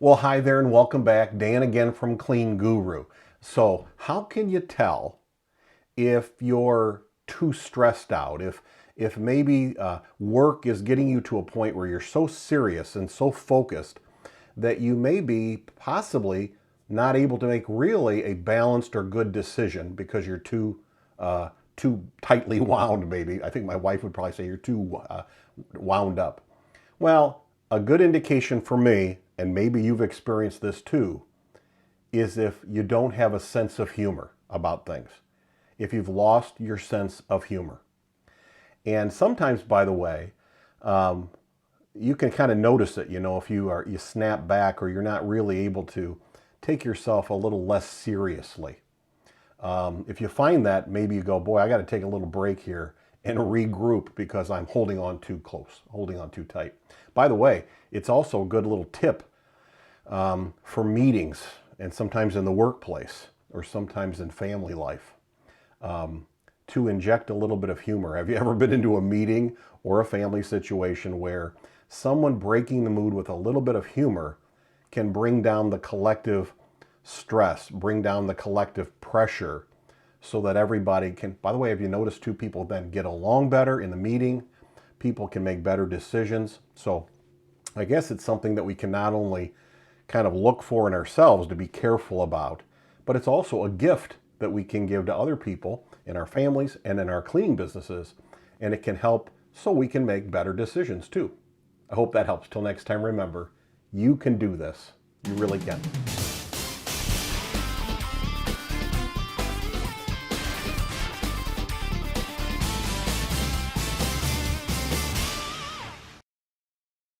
Well, hi there and welcome back. Dan again from Clean Guru. So, how can you tell if you're too stressed out? If maybe work is getting you to a point where you're so serious and so focused that you may be possibly not able to make really a balanced or good decision because you're too tightly wound, maybe. I think my wife would probably say you're too wound up. Well, a good indication for me, and maybe you've experienced this too, is if you don't have a sense of humor about things. If you've lost your sense of humor. And sometimes, by the way, you can kind of notice it, if you snap back or you're not really able to take yourself a little less seriously. If you find that, maybe you go, boy, I got to take a little break here and regroup because I'm holding on too close, holding on too tight. By the way, it's also a good little tip for meetings and sometimes in the workplace or sometimes in family life to inject a little bit of humor. Have you ever been into a meeting or a family situation where someone breaking the mood with a little bit of humor can bring down the collective stress, bring down the collective pressure so that everybody can, by the way, have you noticed two people then get along better in the meeting? People can make better decisions. So I guess it's something that we can not only kind of look for in ourselves to be careful about, but it's also a gift that we can give to other people in our families and in our cleaning businesses, and it can help so we can make better decisions too. I hope that helps. Till next time, remember, you can do this. You really can.